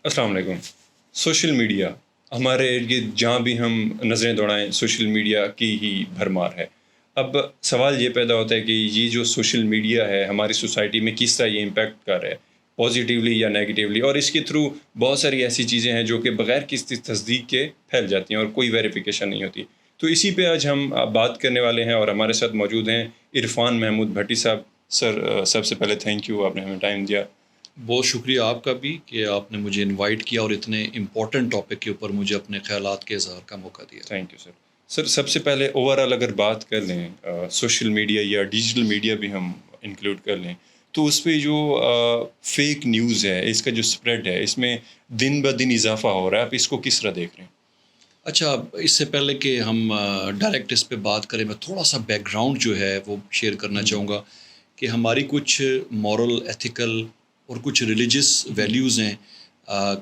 السلام علیکم. Social media ہمارے ارد گرد جہاں بھی ہم نظریں دوڑائیں سوشل میڈیا کی ہی بھرمار ہے. اب سوال یہ پیدا ہوتا ہے کہ یہ جو سوشل میڈیا ہے ہماری سوسائٹی میں کس طرح یہ امپیکٹ کر رہا ہے، پازیٹیولی یا نیگیٹیولی، اور اس کے تھرو بہت ساری ایسی چیزیں ہیں جو کہ بغیر کسی تصدیق کے پھیل جاتی ہیں اور کوئی ویریفیکیشن نہیں ہوتی. تو اسی پہ آج ہم بات کرنے والے ہیں اور ہمارے ساتھ موجود ہیں عرفان محمود بھٹی صاحب. سر، سب سے پہلے تھینک یو، آپ نے ہمیں ٹائم دیا. بہت شکریہ آپ کا بھی کہ آپ نے مجھے انوائٹ کیا اور اتنے امپورٹنٹ ٹاپک کے اوپر مجھے اپنے خیالات کے اظہار کا موقع دیا. Thank you sir. سر، سب سے پہلے اوور آل اگر بات کر لیں سوشل میڈیا یا ڈیجیٹل میڈیا بھی ہم انکلوڈ کر لیں تو اس پہ جو فیک نیوز ہے، اس کا جو اسپریڈ ہے، اس میں دن بہ دن اضافہ ہو رہا ہے. آپ اس کو کس طرح دیکھ رہے ہیں؟ اچھا، اس سے پہلے کہ ہم ڈائریکٹ اس پہ بات کریں، میں تھوڑا سا بیک گراؤنڈ جو ہے وہ شیئر کرنا چاہوں گا کہ ہماری کچھ مورل، ایتھیکل اور کچھ ریلیجس ویلیوز ہیں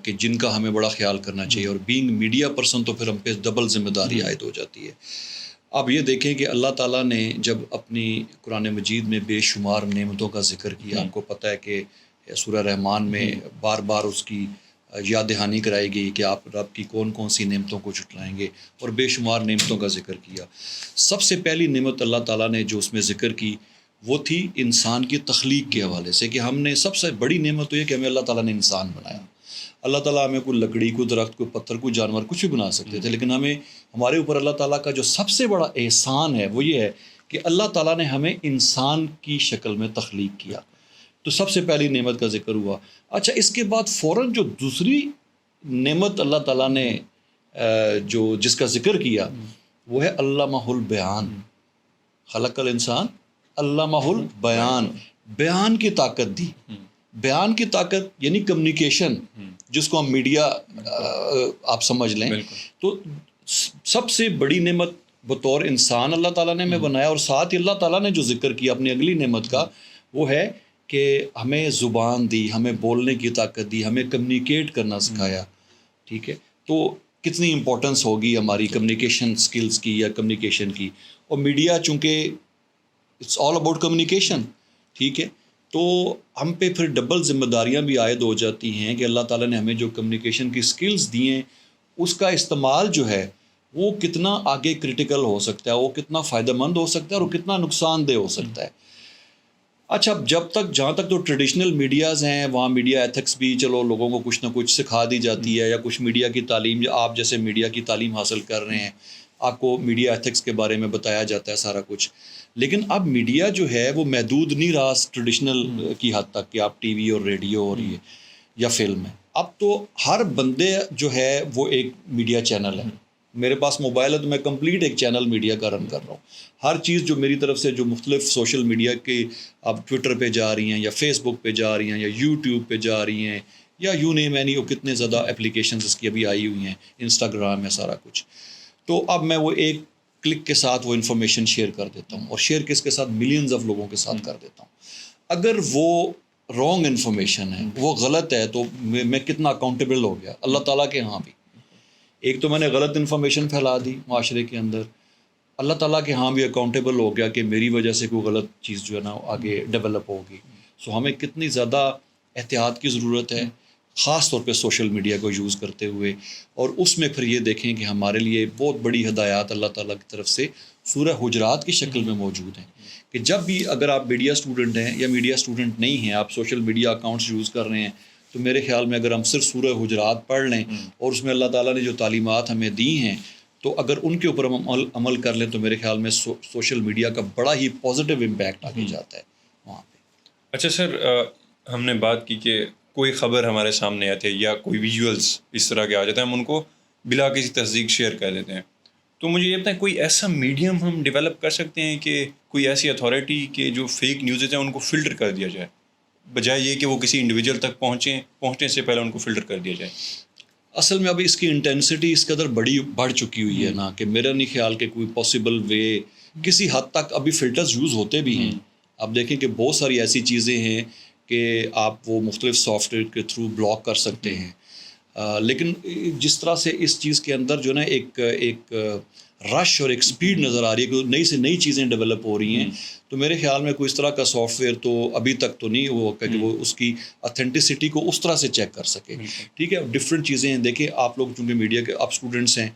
کہ جن کا ہمیں بڑا خیال کرنا چاہیے، اور بینگ میڈیا پرسن تو پھر ہم پہ ڈبل ذمہ داری عائد ہو جاتی ہے. آپ یہ دیکھیں کہ اللہ تعالیٰ نے جب اپنی قرآن مجید میں بے شمار نعمتوں کا ذکر کیا، آپ کو پتہ ہے کہ سورہ رحمان میں بار بار اس کی یاد دہانی کرائی گئی کہ آپ رب کی کون کون سی نعمتوں کو جھٹلائیں گے، اور بے شمار نعمتوں کا ذکر کیا. سب سے پہلی نعمت اللہ تعالیٰ نے جو اس میں ذکر کی وہ تھی انسان کی تخلیق کے حوالے سے، کہ ہم نے سب سے بڑی نعمت تو یہ کہ ہمیں اللہ تعالیٰ نے انسان بنایا. اللہ تعالیٰ ہمیں کوئی لکڑی، کوئی درخت، کوئی پتھر، کوئی جانور کچھ بھی بنا سکتے تھے، لیکن ہمارے اوپر اللہ تعالیٰ کا جو سب سے بڑا احسان ہے وہ یہ ہے کہ اللہ تعالیٰ نے ہمیں انسان کی شکل میں تخلیق کیا. تو سب سے پہلی نعمت کا ذکر ہوا. اچھا، اس کے بعد فوراً جو دوسری نعمت اللہ تعالیٰ نے جس کا ذکر کیا وہ ہے علامہ البیان. خلق الانسان علامہ البیان، بیان کی طاقت دی. بیان کی طاقت یعنی کمیونیکیشن، جس کو ہم میڈیا آپ سمجھ لیں. تو سب سے بڑی نعمت بطور انسان اللہ تعالیٰ نے ہمیں بنایا، اور ساتھ ہی اللہ تعالیٰ نے جو ذکر کیا اپنی اگلی نعمت کا وہ ہے کہ ہمیں زبان دی، ہمیں بولنے کی طاقت دی، ہمیں کمیونیکیٹ کرنا سکھایا. ٹھیک ہے، تو کتنی امپورٹنس ہوگی ہماری کمیونیکیشن سکلز کی یا کمیونیکیشن کی. اور میڈیا چونکہ اٹس آل اباؤٹ کمیونیکیشن، ٹھیک ہے، تو ہم پہ پھر ڈبل ذمہ داریاں بھی عائد ہو جاتی ہیں کہ اللہ تعالیٰ نے ہمیں جو کمیونیکیشن کی سکلز دی ہیں اس کا استعمال جو ہے وہ کتنا آگے کرٹیکل ہو سکتا ہے، وہ کتنا فائدہ مند ہو سکتا ہے اور کتنا نقصان دہ ہو سکتا ہے. اچھا، جہاں تک تو ٹریڈیشنل میڈیاز ہیں وہاں میڈیا ایتھکس بھی چلو لوگوں کو کچھ نہ کچھ سکھا دی جاتی ہے، یا کچھ میڈیا کی تعلیم، یا آپ جیسے میڈیا کی تعلیم حاصل کر رہے ہیں آپ کو میڈیا ایتھکس کے بارے میں بتایا جاتا ہے سارا کچھ. لیکن اب میڈیا جو ہے وہ محدود نہیں رہا ٹریڈیشنل کی حد تک کہ آپ ٹی وی اور ریڈیو اور یہ یا فلم ہے. اب تو ہر بندے جو ہے وہ ایک میڈیا چینل ہے. میرے پاس موبائل ہے تو میں کمپلیٹ ایک چینل میڈیا کا رن کر رہا ہوں. ہر چیز جو میری طرف سے جو مختلف سوشل میڈیا کے اب ٹویٹر پہ جا رہی ہیں یا فیس بک پہ جا رہی ہیں یا یوٹیوب پہ جا رہی ہیں یا یو نیم اینی، وہ کتنے زیادہ اپلیکیشنز اس کی ابھی آئی ہوئی ہیں، انسٹاگرام ہے، سارا کچھ. تو اب میں وہ ایک کلک کے ساتھ وہ انفارمیشن شیئر کر دیتا ہوں، اور شیئر کس کے ساتھ، ملینز آف لوگوں کے ساتھ کر دیتا ہوں. اگر وہ رانگ انفارمیشن ہے، وہ غلط ہے، تو میں کتنا اکاؤنٹیبل ہو گیا اللہ تعالیٰ کے ہاں بھی. ایک تو میں نے غلط انفارمیشن پھیلا دی معاشرے کے اندر، اللہ تعالیٰ کے ہاں بھی اکاؤنٹیبل ہو گیا کہ میری وجہ سے کوئی غلط چیز جو ہے نا آگے ڈیولپ ہوگی. سو ہمیں کتنی زیادہ احتیاط کی ضرورت ہے، خاص طور پہ سوشل میڈیا کو یوز کرتے ہوئے. اور اس میں پھر یہ دیکھیں کہ ہمارے لیے بہت بڑی ہدایات اللہ تعالیٰ کی طرف سے سورہ حجرات کی شکل میں موجود ہیں کہ جب بھی اگر آپ میڈیا اسٹوڈنٹ ہیں یا میڈیا اسٹوڈنٹ نہیں ہیں، آپ سوشل میڈیا اکاؤنٹس یوز کر رہے ہیں، تو میرے خیال میں اگر ہم صرف سورہ حجرات پڑھ لیں اور اس میں اللہ تعالیٰ نے جو تعلیمات ہمیں دی ہیں تو اگر ان کے اوپر ہم عمل کر لیں تو میرے خیال میں سوشل میڈیا کا بڑا ہی پازیٹیو امپیکٹ آگے جاتا ہے وہاں پہ. اچھا سر، ہم نے بات کی کہ کوئی خبر ہمارے سامنے آتی ہے یا کوئی ویژولس اس طرح کے آ جاتے ہیں، ہم ان کو بلا کسی تصدیق شیئر کر دیتے ہیں. تو مجھے یہ بتائیں کوئی ایسا میڈیم ہم ڈیولپ کر سکتے ہیں کہ کوئی ایسی اتھارٹی کے جو فیک نیوزز ہیں ان کو فلٹر کر دیا جائے، بجائے یہ کہ وہ کسی انڈیویجول تک پہنچنے سے پہلے ان کو فلٹر کر دیا جائے؟ اصل میں ابھی اس کی انٹینسٹی اس قدر بڑھ چکی ہوئی ہے نا کہ میرا نہیں خیال کہ کوئی پاسبل وے، کسی حد تک ابھی فلٹرز یوز ہوتے بھی ہیں. آپ دیکھیں کہ بہت ساری ایسی چیزیں ہیں کہ آپ وہ مختلف سافٹ ویئر کے تھرو بلاک کر سکتے ہیں. لیکن جس طرح سے اس چیز کے اندر جو ہے نا ایک رش اور ایک سپیڈ نظر آ رہی ہے کہ نئی سے نئی چیزیں ڈیولپ ہو رہی ہیں، تو میرے خیال میں کوئی اس طرح کا سافٹ ویئر تو ابھی تک تو نہیں ہوا کہ وہ اس کی اتھینٹسٹی کو اس طرح سے چیک کر سکے. ٹھیک ہے، ڈفرینٹ چیزیں ہیں. دیکھیں آپ لوگ چونکہ میڈیا کے آپ اسٹوڈنٹس ہیں،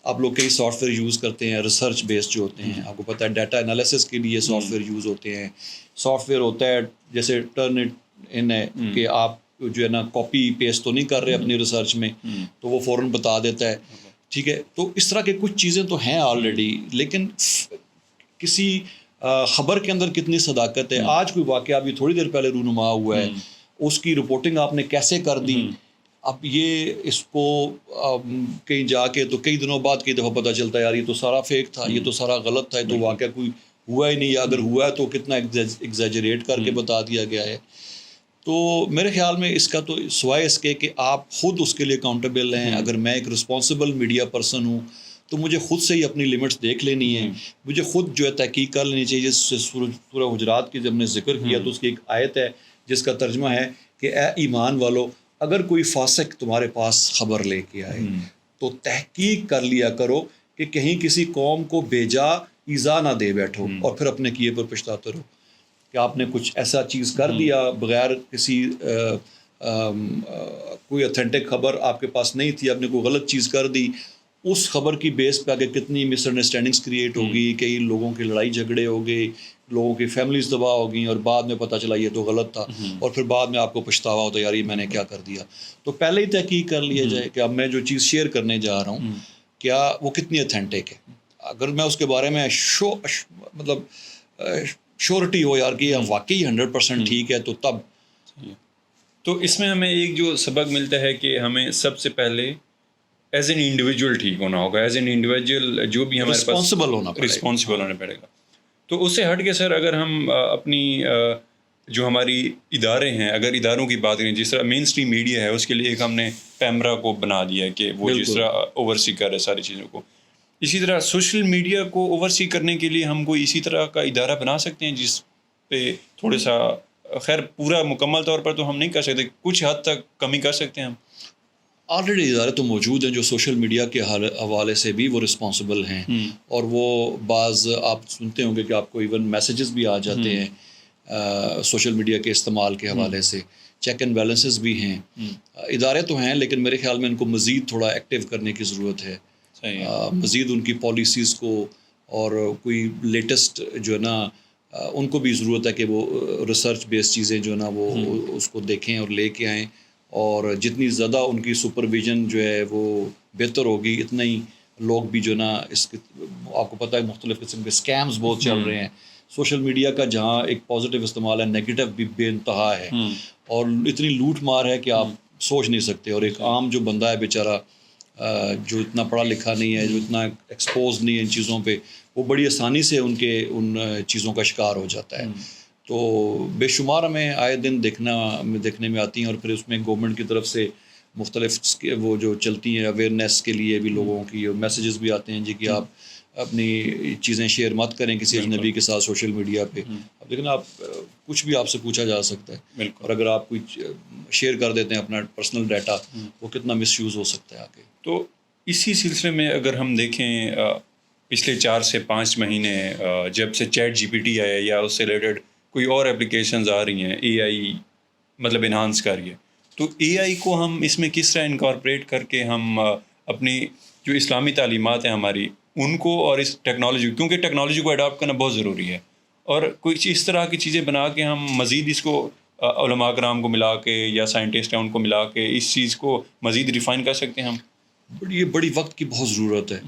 آپ لوگ کئی سافٹ ویئر یوز کرتے ہیں ریسرچ بیسڈ جو ہوتے ہیں، آپ کو پتہ ہے ڈیٹا انالیسس کے لیے سافٹ ویئر یوز ہوتے ہیں. سافٹ ویئر ہوتا ہے جیسے ٹرن اٹ ان ہے کہ آپ جو ہے نا کاپی پیسٹ تو نہیں کر رہے اپنی ریسرچ میں، تو وہ فوراً بتا دیتا ہے. ٹھیک ہے، تو اس طرح کے کچھ چیزیں تو ہیں آلریڈی، لیکن کسی خبر کے اندر کتنی صداقت ہے. آج کوئی واقعہ ابھی تھوڑی دیر پہلے رونما ہوا ہے، اس کی رپورٹنگ آپ نے کیسے کر دی. اب یہ اس کو کہیں جا کے تو کئی دنوں بعد کئی دفعہ پتہ چلتا ہے یار یہ تو سارا فیک تھا، یہ تو سارا غلط تھا، یہ تو واقعہ کوئی ہوا ہی نہیں، اگر ہوا ہے تو کتنا ایگزیجریٹ کر کے بتا دیا گیا ہے. تو میرے خیال میں اس کا تو سوائے اس کے کہ آپ خود اس کے لیے اکاؤنٹیبل ہیں. اگر میں ایک رسپانسبل میڈیا پرسن ہوں تو مجھے خود سے ہی اپنی لمٹس دیکھ لینی ہے، مجھے خود جو ہے تحقیق کر لینی چاہیے. جس سے سورہ حجرات کی جب نے ذکر کیا تو اس کی ایک آیت ہے جس کا ترجمہ ہے کہ اے ایمان والو، اگر کوئی فاسق تمہارے پاس خبر لے کے آئے تو تحقیق کر لیا کرو کہ کہیں کسی قوم کو بیجا ایذا نہ دے بیٹھو اور پھر اپنے کیے پر پچھتاتے رہو کہ آپ نے کچھ ایسا چیز کر دیا بغیر کسی کوئی اتھینٹک خبر آپ کے پاس نہیں تھی، آپ نے کوئی غلط چیز کر دی. اس خبر کی بیس پہ آگے کتنی مس انڈرسٹینڈنگس کریٹ ہوگی، کئی لوگوں کی لڑائی جھگڑے ہو گئے، لوگوں کی فیملیز تباہ ہو گئیں، اور بعد میں پتہ چلا یہ تو غلط تھا، اور پھر بعد میں آپ کو پچھتاوا ہوتا ہے یار یہ میں نے کیا کر دیا. تو پہلے ہی تحقیق کر لیا جائے کہ اب میں جو چیز شیئر کرنے جا رہا ہوں کیا وہ کتنی اتھینٹک ہے. اگر میں اس کے بارے میں مطلب شیورٹی ہو یار کہ یہ واقعی 100% ٹھیک ہے تو تب. تو اس میں ہمیں ایک جو سبق ملتا ہے کہ ہمیں سب سے پہلے ایز این انڈیویجول ٹھیک ہونا ہوگا، ایز این انڈیویجول جو بھی ہمارے پاس رسپانسبل ہونا پڑے گا. تو اس سے ہٹ کے سر اگر ہم اپنی جو ہماری ادارے ہیں، اگر اداروں کی بات کریں، جس طرح مین اسٹریم میڈیا ہے اس کے لیے ایک ہم نے پیمرا کو بنا دیا ہے کہ وہ جس طرح اوور سی کر رہے ساری چیزوں کو، اسی طرح سوشل میڈیا کو اوور سی کرنے کے لیے ہم کوئی اسی طرح کا ادارہ بنا سکتے ہیں جس پہ تھوڑا سا، خیر پورا مکمل طور پر تو ہم نہیں کر سکتے، کچھ حد تک کمی کر سکتے ہیں ہم. آلریڈی ادارے تو موجود ہیں جو سوشل میڈیا کے حوالے سے بھی وہ رسپانسبل ہیں، اور وہ بعض آپ سنتے ہوں گے کہ آپ کو ایون میسیجز بھی آ جاتے ہیں سوشل میڈیا کے استعمال کے حوالے سے. چیک اینڈ بیلنسز بھی ہیں، ادارے تو ہیں، لیکن میرے خیال میں ان کو مزید تھوڑا ایکٹیو کرنے کی ضرورت ہے. مزید ان کی پالیسیز کو اور کوئی لیٹسٹ جو ہے نا ان کو بھی ضرورت ہے کہ وہ ریسرچ بیس چیزیں جو ہے نا وہ اس کو دیکھیں اور لے کے آئیں، اور جتنی زیادہ ان کی سپرویژن جو ہے وہ بہتر ہوگی اتنا ہی لوگ بھی جو ہے نا اس کے، آپ کو پتہ ہے مختلف قسم کے اسکیمز بہت چل رہے ہیں. سوشل میڈیا کا جہاں ایک پازیٹیو استعمال ہے، نیگیٹو بھی بے انتہا ہے، اور اتنی لوٹ مار ہے کہ آپ سوچ نہیں سکتے. اور ایک عام جو بندہ ہے بیچارہ جو اتنا پڑھا لکھا نہیں ہے، جو اتنا ایکسپوز نہیں ہے ان چیزوں پہ، وہ بڑی آسانی سے ان چیزوں کا شکار ہو جاتا ہے. تو بے شمار ہمیں آئے دن دیکھنے میں آتی ہیں، اور پھر اس میں گورنمنٹ کی طرف سے مختلف وہ جو چلتی ہیں اویئرنیس کے لیے بھی لوگوں کی میسیجز بھی آتے ہیں جی کہ آپ اپنی چیزیں شیئر مت کریں کسی اجنبی کے ساتھ سوشل میڈیا پہ. اب لیکن آپ کچھ بھی آپ سے پوچھا جا سکتا ہے، اور اگر آپ کوئی شیئر کر دیتے ہیں اپنا پرسنل ڈیٹا، وہ کتنا مس یوز ہو سکتا ہے آگے. تو اسی سلسلے میں اگر ہم دیکھیں پچھلے 4 سے 5 مہینے جب سے چیٹ جی پی ٹی آیا یا اس سے ریلیٹڈ کوئی اور اپلیکیشنز آ رہی ہیں، اے آئی مطلب انہانس کر رہی ہے، تو اے آئی کو ہم اس میں کس طرح انکارپوریٹ کر کے ہم اپنی جو اسلامی تعلیمات ہیں ہماری ان کو، اور اس ٹیکنالوجی، کیونکہ ٹیکنالوجی کو اڈاپٹ کرنا بہت ضروری ہے، اور کچھ اس طرح کی چیزیں بنا کے ہم مزید اس کو علماء کرام کو ملا کے یا سائنٹسٹ ہیں ان کو ملا کے اس چیز کو مزید ریفائن کر سکتے ہیں ہم. یہ بڑی وقت کی بہت ضرورت ہے.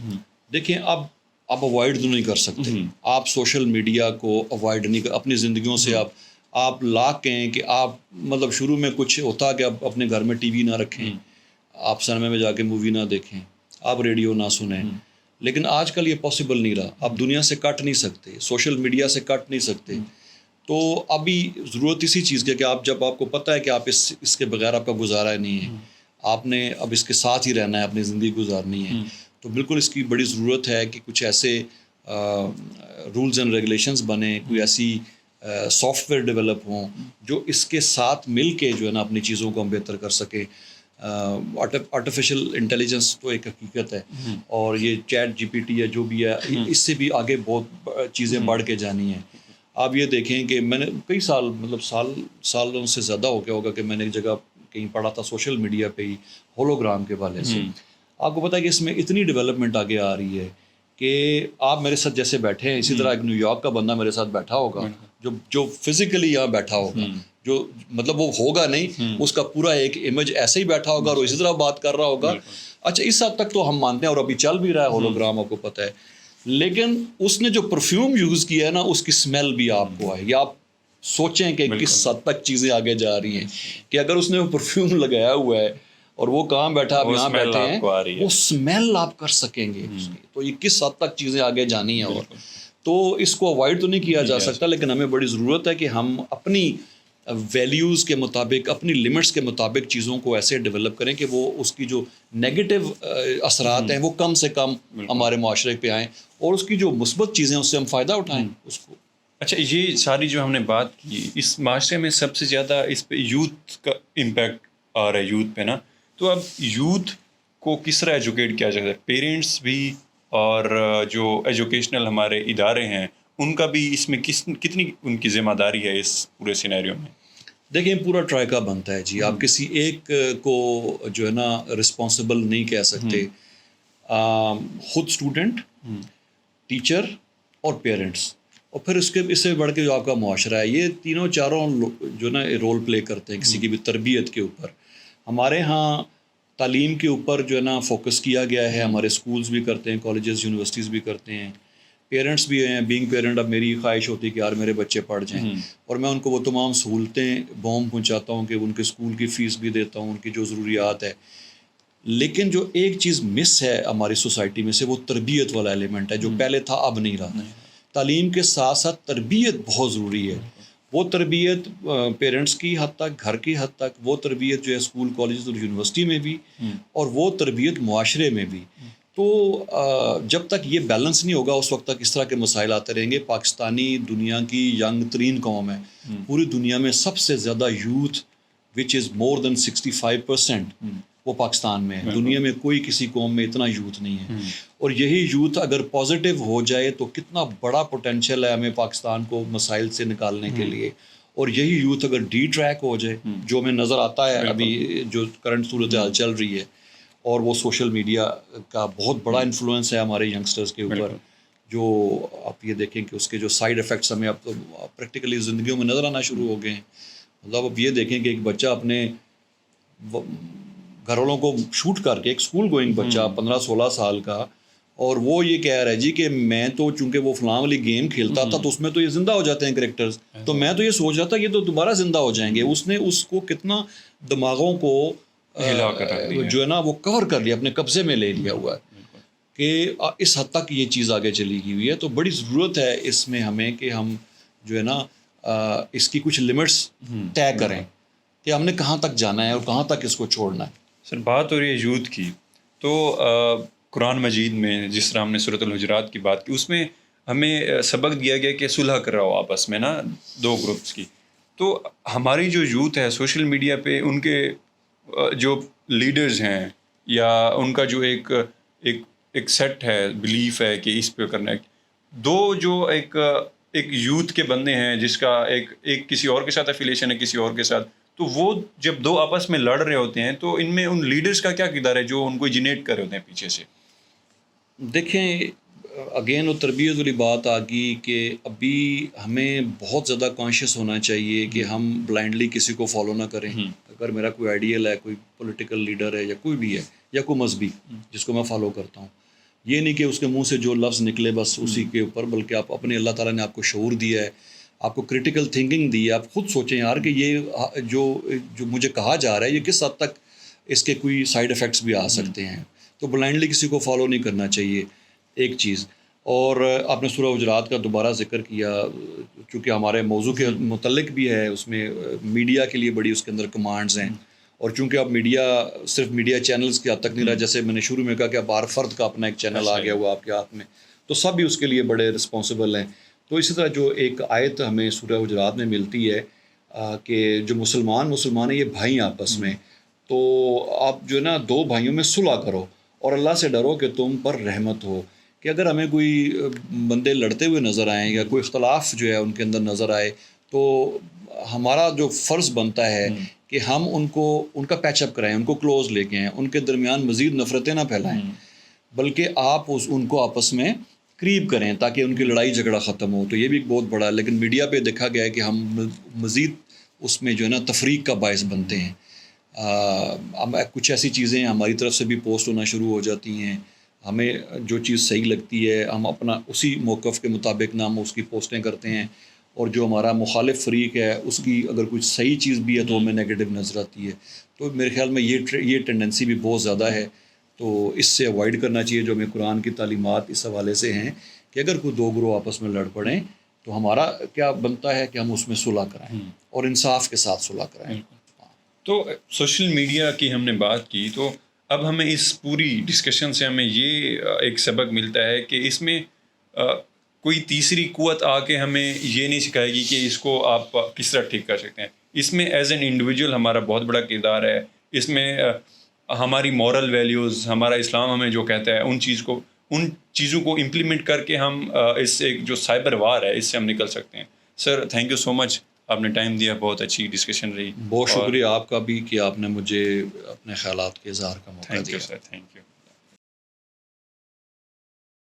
دیکھیں اب آپ اوائڈ تو نہیں کر سکتے، آپ سوشل میڈیا کو اوائڈ نہیں اپنی زندگیوں سے آپ لاکھ کہیں کہ آپ مطلب شروع میں کچھ ہوتا کہ آپ اپنے گھر میں ٹی وی نہ رکھیں، آپ سنیما میں جا کے مووی نہ دیکھیں، آپ ریڈیو نہ سنیں، لیکن آج کل یہ پاسبل نہیں رہا. آپ دنیا سے کٹ نہیں سکتے، سوشل میڈیا سے کٹ نہیں سکتے. تو ابھی ضرورت اسی چیز کی کہ آپ جب آپ کو پتہ ہے کہ آپ اس کے بغیر آپ کا گزارا نہیں ہے، آپ نے اب اس کے ساتھ ہی رہنا ہے، اپنی زندگی گزارنی ہے، تو بالکل اس کی بڑی ضرورت ہے کہ کچھ ایسے رولز اینڈ ریگولیشنز بنیں، کوئی ایسی سافٹ ویئر ڈیولپ ہوں جو اس کے ساتھ مل کے جو ہے نا اپنی چیزوں کو ہم بہتر کر سکیں. آرٹیفیشیل انٹیلیجنس تو ایک حقیقت ہے، اور یہ چیٹ جی پی ٹی یا جو بھی ہے اس سے بھی آگے بہت چیزیں بڑھ کے جانی ہیں. آپ یہ دیکھیں کہ میں نے کئی سال مطلب سالوں سے زیادہ ہو گیا ہوگا کہ میں نے ایک جگہ کہیں پڑھا تھا سوشل میڈیا پہ ہی ہولوگرام کے حوالے سے. آپ کو پتہ ہے کہ اس میں اتنی ڈیولپمنٹ آگے آ رہی ہے کہ آپ میرے ساتھ جیسے بیٹھے ہیں اسی طرح ایک نیو یارک کا بندہ میرے ساتھ بیٹھا ہوگا جو فزیکلی یہاں بیٹھا ہوگا، جو مطلب وہ ہوگا نہیں، اس کا پورا ایک امیج ایسے ہی بیٹھا ہوگا اور اسی طرح بات کر رہا ہوگا. اچھا اس حد تک تو ہم مانتے ہیں اور ابھی چل بھی رہا ہے ہولوگرام، آپ کو پتہ ہے. لیکن اس نے جو پرفیوم یوز کیا ہے نا، اس کی اسمیل بھی آپ کو آئے. یا آپ سوچیں کہ کس حد تک چیزیں آگے جا رہی ہیں کہ اگر اس نے وہ پرفیوم لگایا ہوا ہے اور وہ کہاں بیٹھا، آپ یہاں بیٹھے ہیں، وہ اسمیل آپ کر سکیں گے اس کی. تو یہ کس حد تک چیزیں آگے جانی ہیں. اور تو اس کو اوائڈ تو نہیں کیا جا سکتا، لیکن ہمیں بڑی ضرورت ہے کہ ہم اپنی ویلیوز کے مطابق، اپنی لمٹس کے مطابق چیزوں کو ایسے ڈیولپ کریں کہ وہ اس کی جو نیگیٹو اثرات ہیں وہ کم سے کم ہمارے معاشرے پہ آئیں، اور اس کی جو مثبت چیزیں اس سے ہم فائدہ اٹھائیں اس کو. اچھا یہ ساری جو ہم نے بات کی، اس معاشرے میں سب سے زیادہ اس پہ یوتھ کا امپیکٹ آ رہا ہے، یوتھ پہ نا. تو اب یوتھ کو کس طرح ایجوکیٹ کیا جائے؟ پیرنٹس بھی اور جو ایجوکیشنل ہمارے ادارے ہیں ان کا بھی اس میں کتنی ان کی ذمہ داری ہے اس پورے سینیریو میں؟ دیکھیں پورا ٹرائکا بنتا ہے جی. آپ کسی ایک کو جو ہے نا رسپانسبل نہیں کہہ سکتے. خود اسٹوڈنٹ، ٹیچر اور پیرنٹس، اور پھر اس سے بڑھ کے جو آپ کا معاشرہ ہے، یہ تینوں چاروں جو نا رول پلے کرتے ہیں کسی کی بھی تربیت کے اوپر. ہمارے ہاں تعلیم کے اوپر جو ہے نا فوکس کیا گیا ہے، ہمارے اسکولز بھی کرتے ہیں، کالجز یونیورسٹیز بھی کرتے ہیں، پیرنٹس بھی ہیں. بینگ پیرنٹ اب میری خواہش ہوتی ہے کہ یار میرے بچے پڑھ جائیں، اور میں ان کو وہ تمام سہولتیں بوم پہنچاتا ہوں کہ ان کے اسکول کی فیس بھی دیتا ہوں، ان کی جو ضروریات ہے. لیکن جو ایک چیز مس ہے ہماری سوسائٹی میں سے، وہ تربیت والا ایلیمنٹ ہے جو پہلے تھا اب نہیں رہا. تعلیم کے ساتھ ساتھ تربیت بہت ضروری ہے. وہ تربیت پیرنٹس کی حد تک، گھر کی حد تک، وہ تربیت جو ہے اسکول کالجز اور یونیورسٹی میں بھی، اور وہ تربیت معاشرے میں بھی. تو جب تک یہ بیلنس نہیں ہوگا اس وقت تک اس طرح کے مسائل آتے رہیں گے. پاکستانی دنیا کی ینگ ترین قوم ہے، پوری دنیا میں سب سے زیادہ یوتھ وچ از مور دین 65% وہ پاکستان میں ہے. دنیا میں کوئی کسی قوم میں اتنا یوتھ نہیں ہے. اور یہی یوتھ اگر پازیٹیو ہو جائے تو کتنا بڑا پوٹینشیل ہے ہمیں پاکستان کو مسائل سے نکالنے کے لیے. اور یہی یوتھ اگر ڈی ٹریک ہو جائے، جو ہمیں نظر آتا ہے ابھی جو کرنٹ صورتحال چل رہی ہے، اور وہ سوشل میڈیا کا بہت بڑا انفلوئنس ہے ہمارے ینگسٹرز کے اوپر، جو آپ یہ دیکھیں کہ اس کے جو سائیڈ ایفیکٹس ہمیں اب تو پریکٹیکلی زندگیوں میں نظر آنا شروع ہو گئے ہیں. مطلب اب یہ دیکھیں کہ ایک بچہ اپنے گھر والوں کو شوٹ کر کے، ایک اسکول گوئنگ بچہ 15-16 سال کا، اور وہ یہ کہہ رہا ہے جی کہ میں تو چونکہ وہ فلاں والی گیم کھیلتا تھا تو اس میں تو یہ زندہ ہو جاتے ہیں کریکٹرز، تو میں تو یہ سوچ رہا تھا یہ تو دوبارہ زندہ ہو جائیں گے. اس نے اس کو کتنا دماغوں کو جو ہے نا وہ کور کر لیا، اپنے قبضے میں لے لیا ہوا ہے کہ اس حد تک یہ چیز آگے چلی گئی ہوئی ہے. تو بڑی ضرورت ہے اس میں ہمیں کہ ہم جو ہے نا اس کی کچھ لمٹس طے کریں کہ ہم نے کہاں تک جانا ہے اور کہاں تک اس کو چھوڑنا ہے. سر بات ہو رہی ہے یوتھ کی، تو قرآن مجید میں جس طرح ہم نے سورۃ الحجرات کی بات کی، اس میں ہمیں سبق دیا گیا کہ صلح کراؤ آپس میں نا، دو گروپس کی. تو ہماری جو یوتھ ہے سوشل میڈیا پہ، ان کے جو لیڈرز ہیں یا ان کا جو ایک سیٹ ہے، بلیف ہے کہ اس پہ کرنا ہے، دو جو ایک یوتھ کے بندے ہیں جس کا ایک کسی اور کے ساتھ افیلیشن ہے، کسی اور کے ساتھ، تو وہ جب دو آپس میں لڑ رہے ہوتے ہیں تو ان میں ان لیڈرز کا کیا کردار ہے جو ان کو جنریٹ کر رہے ہوتے ہیں پیچھے سے؟ دیکھیں اگین وہ تربیت والی بات آ گئی کہ ابھی ہمیں بہت زیادہ کانشیس ہونا چاہیے کہ ہم بلائنڈلی کسی کو فالو نہ کریں. اگر میرا کوئی آئیڈیل ہے، کوئی پولیٹیکل لیڈر ہے یا کوئی بھی ہے یا کوئی مذہبی جس کو میں فالو کرتا ہوں، یہ نہیں کہ اس کے منہ سے جو لفظ نکلے بس اسی کے اوپر، بلکہ آپ اپنے اللہ تعالیٰ نے آپ کو شعور دیا ہے، آپ کو کریٹیکل تھنکنگ دی ہے. آپ خود سوچیں یار کہ یہ جو مجھے کہا جا رہا ہے یہ کس حد تک اس کے کوئی سائیڈ ایفیکٹس بھی آ سکتے ہیں. تو بلائنڈلی کسی کو فالو نہیں کرنا چاہیے، ایک چیز. اور آپ نے سورہ حجرات کا دوبارہ ذکر کیا، چونکہ ہمارے موضوع کے متعلق بھی ہے، اس میں میڈیا کے لیے بڑی اس کے اندر کمانڈز ہیں. اور چونکہ اب میڈیا صرف میڈیا چینلز کی حد تک نہیں رہا، جیسے میں نے شروع میں کہا کہ اب ہر فرد کا اپنا ایک چینل آ گیا ہوا آپ کے ہاتھ میں، تو سب بھی اس کے لیے بڑے رسپانسبل ہیں. تو اسی طرح جو ایک آیت ہمیں سورہ حجرات میں ملتی ہے کہ جو مسلمان ہیں یہ بھائی آپس میں، تو آپ جو ہے نا دو بھائیوں میں صلح کرو اور اللہ سے ڈرو کہ تم پر رحمت ہو. کہ اگر ہمیں کوئی بندے لڑتے ہوئے نظر آئیں یا کوئی اختلاف جو ہے ان کے اندر نظر آئے تو ہمارا جو فرض بنتا ہے کہ ہم ان کا پیچ اپ کرائیں, ان کو کلوز لے کے آئیں, ان کے درمیان مزید نفرتیں نہ پھیلائیں, بلکہ آپ ان کو آپس میں قریب کریں تاکہ ان کی لڑائی جھگڑا ختم ہو. تو یہ بھی ایک بہت بڑا, لیکن میڈیا پہ دیکھا گیا ہے کہ ہم مزید اس میں جو ہے نا تفریق کا باعث بنتے ہیں. کچھ ایسی چیزیں ہماری طرف سے بھی پوسٹ ہونا شروع ہو جاتی ہیں, ہمیں جو چیز صحیح لگتی ہے ہم اپنا اسی موقف کے مطابق نہ ہم اس کی پوسٹیں کرتے ہیں, اور جو ہمارا مخالف فریق ہے اس کی اگر کچھ صحیح چیز بھی ہے تو ہمیں نیگیٹو نظر آتی ہے. تو میرے خیال میں یہ ٹینڈنسی بھی بہت زیادہ ہے, تو اس سے اوائڈ کرنا چاہیے. جو ہمیں قرآن کی تعلیمات اس حوالے سے ہیں کہ اگر کوئی دو گروہ آپس میں لڑ پڑیں تو ہمارا کیا بنتا ہے کہ ہم اس میں صلح کرائیں اور انصاف کے ساتھ صلح کرائیں. تو سوشل میڈیا کی ہم نے بات کی, تو اب ہمیں اس پوری ڈسکشن سے ہمیں یہ ایک سبق ملتا ہے کہ اس میں کوئی تیسری قوت آ کے ہمیں یہ نہیں سکھائے گی کہ اس کو آپ کس طرح ٹھیک کر سکتے ہیں. اس میں ایز این انڈیویجول ہمارا بہت بڑا کردار ہے. اس میں ہماری مورل ویلیوز, ہمارا اسلام ہمیں جو کہتا ہے ان چیزوں کو امپلیمنٹ کر کے ہم اس ایک جو سائبر وار ہے اس سے ہم نکل سکتے ہیں. سر تھینک یو سو مچ, آپ نے ٹائم دیا, بہت اچھی ڈسکشن رہی. بہت شکریہ آپ کا بھی کہ آپ نے مجھے اپنے خیالات کے اظہار کا موقع دیا. Thank you sir, thank you.